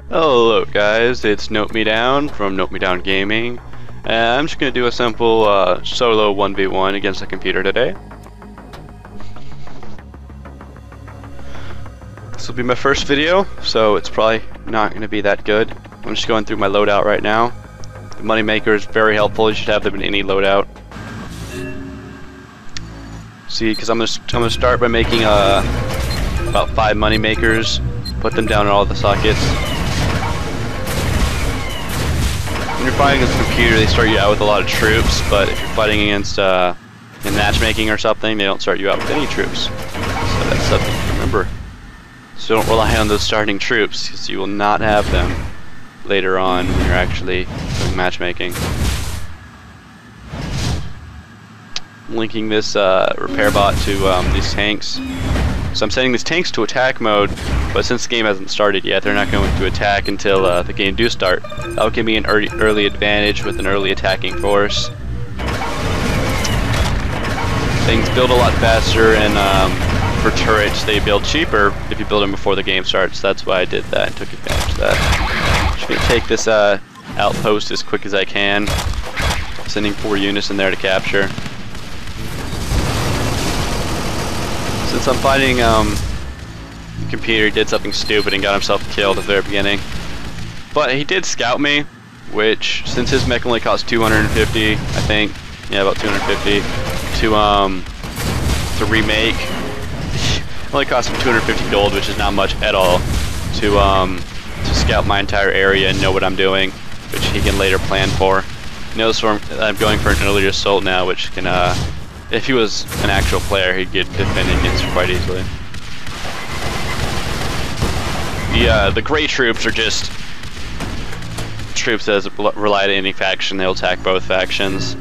Hello guys, it's Note Me Down from Note Me Down Gaming, and I'm just going to do a simple solo 1v1 against the computer today. This will be my first video, so it's probably not going to be that good. I'm just going through my loadout right now. The moneymaker is very helpful. You should have them in any loadout. See, because I'm gonna start by making about 5 moneymakers, put them down in all the sockets. When you're fighting against a computer, they start you out with a lot of troops, but if you're fighting against in matchmaking or something, they don't start you out with any troops. So that's something to remember. So don't rely on those starting troops, because you will not have them later on when you're actually doing matchmaking. Linking this repair bot to these tanks. So I'm setting these tanks to attack mode, but since the game hasn't started yet, they're not going to attack until the game do start. That'll give me an early advantage with an early attacking force. Things build a lot faster, and for turrets they build cheaper if you build them before the game starts. That's why I did that and took advantage of that. Just gonna take this outpost as quick as I can, sending 4 units in there to capture. Since I'm fighting the computer, he did something stupid and got himself killed at the very beginning. But he did scout me, which, since his mech only cost 250, I think, yeah, about 250, to remake, it only cost him 250 gold, which is not much at all, to scout my entire area and know what I'm doing, which he can later plan for. He knows I'm going for an earlier assault now, which can, if he was an actual player, he'd get defended against quite easily. The gray troops are just troops that doesn't rely on any faction. They'll attack both factions.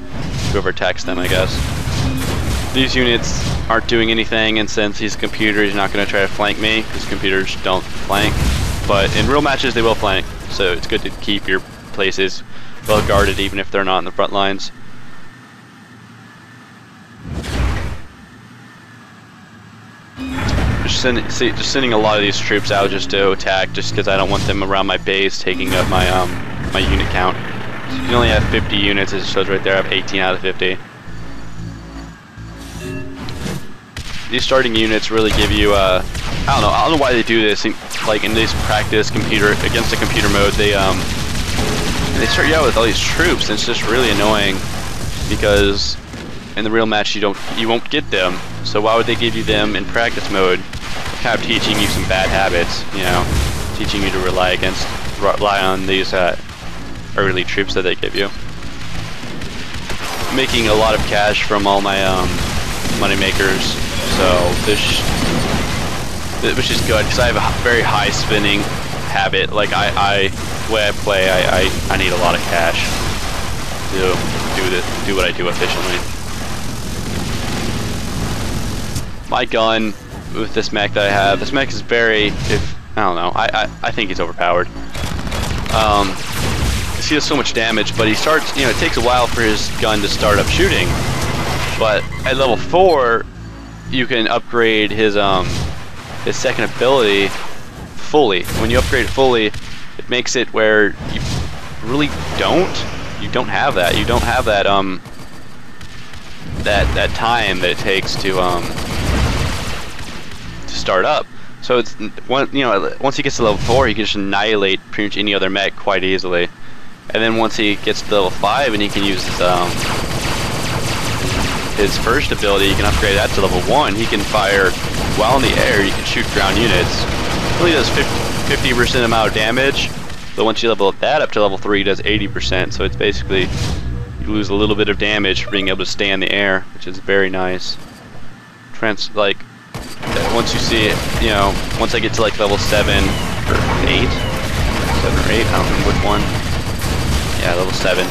Whoever attacks them, I guess. These units aren't doing anything, and since he's a computer, he's not going to try to flank me, because computers don't flank. But in real matches, they will flank, so it's good to keep your places well guarded, even if they're not in the front lines. Just sending a lot of these troops out just to attack, just because I don't want them around my base taking up my my unit count. So you only have 50 units, as it shows right there. I have 18 out of 50. These starting units really give you I don't know why they do this. Like in this practice computer against the computer mode, they start you out with all these troops, and it's just really annoying because in the real match you won't get them. So why would they give you them in practice mode? Kind of teaching you some bad habits, you know, teaching you to rely on these early troops that they give you. Making a lot of cash from all my money makers, so which is good because I have a very high spending habit. Like the way I play, I need a lot of cash to do what I do efficiently. My gun with this mech that I have, this mech is very, I don't know, I think he's overpowered. Because he does so much damage, but he starts, it takes a while for his gun to start up shooting. But at level 4, you can upgrade his second ability fully. When you upgrade it fully, it makes it where you really don't have that. You don't have that that time that it takes to start up. So it's once he gets to level 4, he can just annihilate pretty much any other mech quite easily. And then once he gets to level 5 and he can use his first ability, you can upgrade that to level 1. He can fire while in the air. You can shoot ground units. It only does 50% amount of damage, but once you level that up to level 3, it does 80%. So it's basically you lose a little bit of damage for being able to stay in the air, which is very nice. Once you see it, once I get to like level 7 or 8, 7 or 8, I don't remember which one. Yeah, level 7.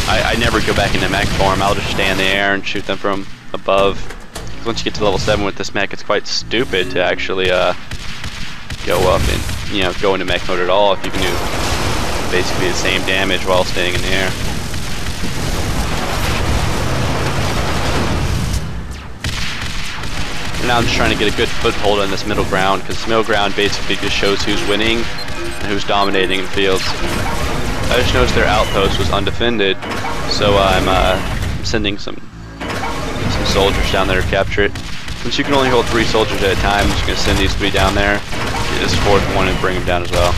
I never go back into mech form. I'll just stay in the air and shoot them from above. Once you get to level 7 with this mech, it's quite stupid to actually go up and go into mech mode at all if you can do basically the same damage while staying in the air. Now I'm just trying to get a good foothold on this middle ground, because middle ground basically just shows who's winning who's dominating the fields. I just noticed their outpost was undefended, so I'm sending some soldiers down there to capture it. Since you can only hold 3 soldiers at a time, I'm just going to send these 3 down there, get this 4th one and bring him down as well.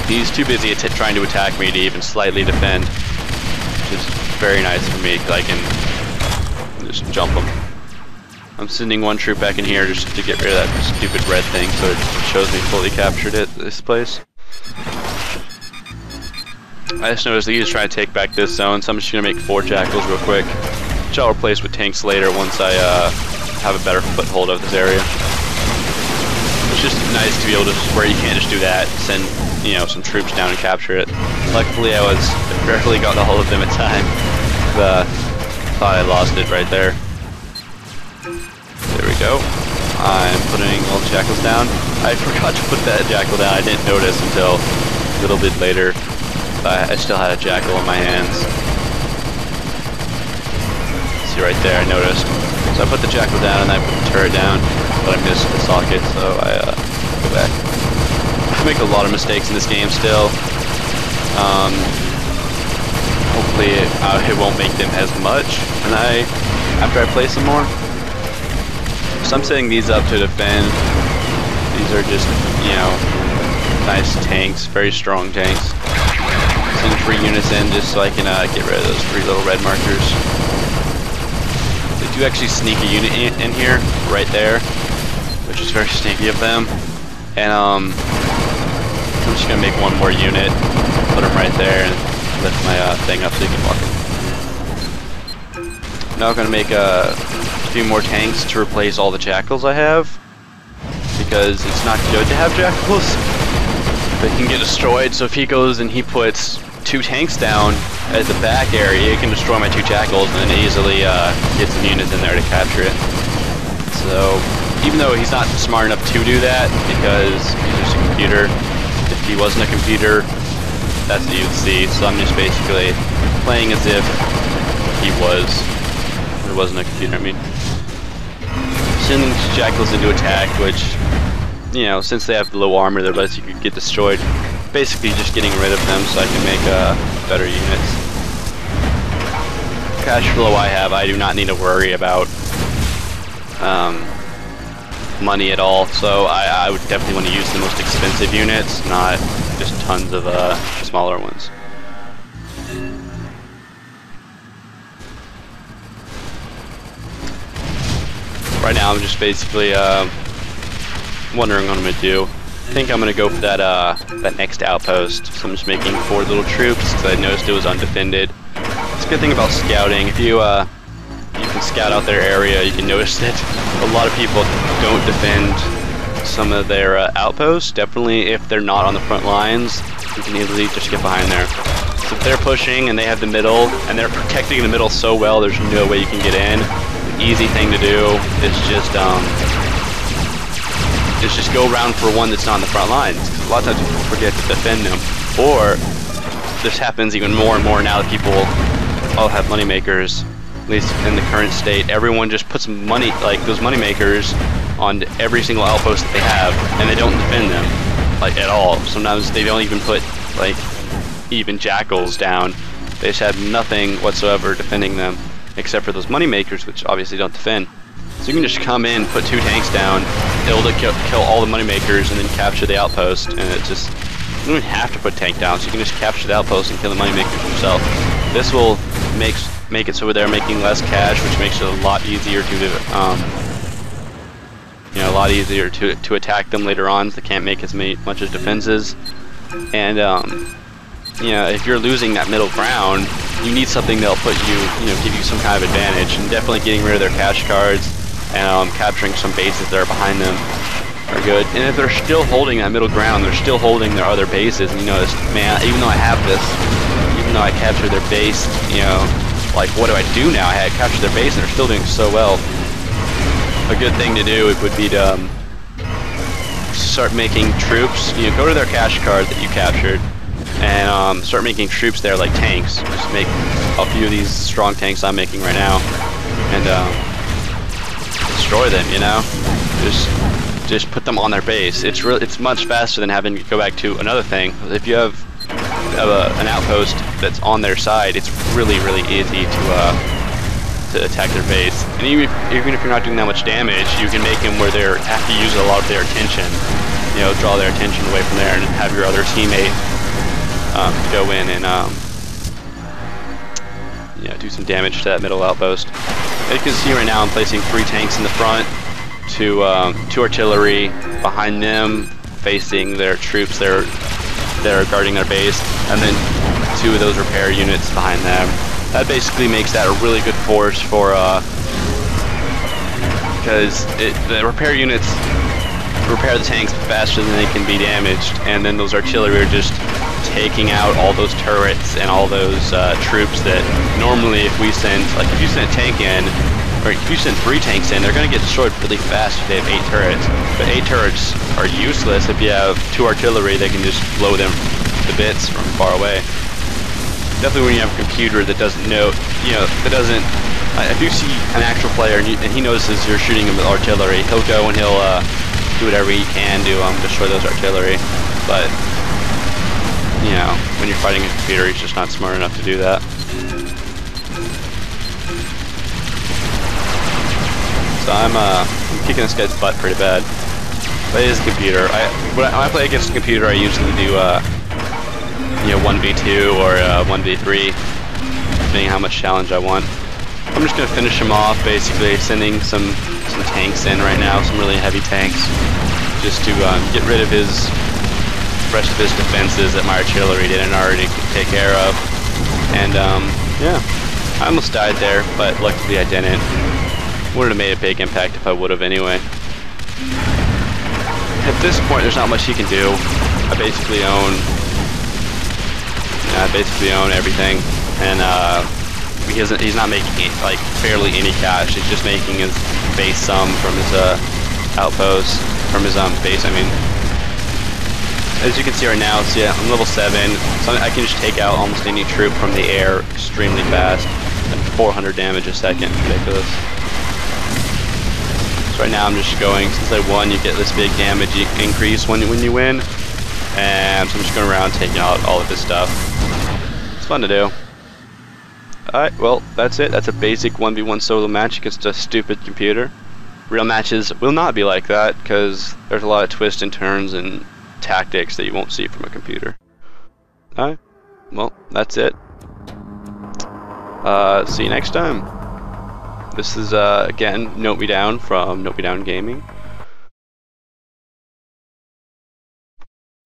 He's too busy trying to attack me to even slightly defend, which is very nice for me because I can just jump him. I'm sending 1 troop back in here just to get rid of that stupid red thing so it shows me fully captured this place. I just noticed that he's trying to take back this zone, so I'm just going to make 4 jackals real quick, which I'll replace with tanks later once I have a better foothold of this area. It's just nice to be able to, where you can't just do that, send, you know, some troops down and capture it. Luckily I barely got a hold of them in time. Thought I lost it right there. There we go. I'm putting all the jackals down. I forgot to put that jackal down. I didn't notice until a little bit later. I still had a jackal in my hands. See right there, I noticed. So I put the jackal down and I put the turret down, but I missed the socket, so I go back. I make a lot of mistakes in this game still. Hopefully it won't make them as much after I play some more. So I'm setting these up to defend. These are just, you know, nice tanks, very strong tanks. Send 3 units in just so I can get rid of those 3 little red markers. They do actually sneak a unit in here, right there, which is very sneaky of them. And I'm just gonna make 1 more unit, put them right there, and lift my thing up so you can walk in. Now I'm gonna make a few more tanks to replace all the jackals I have, because it's not good to have jackals. They can get destroyed, so if he goes and he puts 2 tanks down at the back area, it can destroy my 2 jackals and then easily get some units in there to capture it. So even though he's not smart enough to do that, because he's just a computer, if he wasn't a computer, that's what you'd see. So I'm just basically playing as if he wasn't a computer, I mean. Sending jackals into attack, which, you know, since they have low armor, they're less you could get destroyed. Basically just getting rid of them so I can make better units. Cash flow I do not need to worry about money at all, so I would definitely want to use the most expensive units, not just tons of smaller ones. Right now I'm just basically wondering what I'm going to do. I think I'm going to go for that next outpost. So I'm just making 4 little troops because I noticed it was undefended. It's a good thing about scouting. If you can scout out their area, you can notice that a lot of people don't defend some of their outposts. Definitely if they're not on the front lines, you can easily just get behind there. So if they're pushing and they have the middle, and they're protecting the middle so well, there's no way you can get in. The easy thing to do is just go around for one that's not on the front lines. A lot of times people forget to defend them. Or this happens even more and more now that people all have money makers. At least in the current state, everyone just puts money, like those money makers, on every single outpost that they have, and they don't defend them, like at all. Sometimes they don't even put like even jackals down. They just have nothing whatsoever defending them, except for those money makers, which obviously don't defend. So you can just come in, put 2 tanks down, able to kill all the money makers, and then capture the outpost. And it just, you don't even have to put tank down, so you can just capture the outpost and kill the money makers yourself. This will make it so they're making less cash, which makes it a lot easier to attack them later on. So they can't make as much as defenses. And you know, if you're losing that middle ground, you need something that'll put you, give you some kind of advantage. And definitely getting rid of their cash cards and capturing some bases that are behind them are good. And if they're still holding that middle ground, they're still holding their other bases. And you notice, man, even though I have this, even though I captured their base, like what do I do now? I had captured their base and they're still doing so well. A good thing to do would be to start making troops. Go to their cash card that you captured and start making troops there like tanks. Just make a few of these strong tanks I'm making right now and destroy them, Just just put them on their base. It's much faster than having to go back to another thing. If you have an outpost that's on their side, it's really easy to attack their base. And even if you're not doing that much damage, you can make them where they have to use a lot of their attention. You know, draw their attention away from there, and have your other teammate go in and do some damage to that middle outpost. As you can see right now, I'm placing 3 tanks in the front, 2 artillery behind them, facing their troops that are guarding their base, and then 2 of those repair units behind them. That basically makes that a really good force for because the repair units repair the tanks faster than they can be damaged, and then those artillery are just taking out all those turrets and all those troops that normally if you send a tank in, or if you send 3 tanks in, they're going to get destroyed really fast if they have 8 turrets. But 8 turrets are useless if you have 2 artillery. They can just blow them to bits from far away. Definitely when you have a computer that doesn't know, that doesn't. If you see an actual player and he notices you're shooting him with artillery, he'll go and he'll do whatever he can to destroy those artillery. But when you're fighting a computer, he's just not smart enough to do that. So I'm kicking this guy's butt pretty bad. But it is a computer. When I play against a computer, I usually do 1v2 or 1v3, depending how much challenge I want. I'm just gonna finish him off, basically sending some tanks in right now, some really heavy tanks, just to get rid of the rest of his defenses that my artillery didn't already take care of. And yeah, I almost died there, but luckily I didn't. Would have made a big impact if I would have anyway. At this point, there's not much he can do. I basically own everything, and he's not making like barely any cash. He's just making his base sum from his outpost, from his base. I mean, as you can see right now, I'm level 7, so I can just take out almost any troop from the air extremely fast, at 400 damage a second. Ridiculous. So right now I'm just going, since I won, you get this big damage increase when you win, and so I'm just going around taking out all of his stuff. It's fun to do. Alright, well, that's it. That's a basic 1v1 solo match against a stupid computer. Real matches will not be like that, because there's a lot of twists and turns and tactics that you won't see from a computer. Alright, well, that's it. See you next time. This is, again, Note Me Down from Note Me Down Gaming.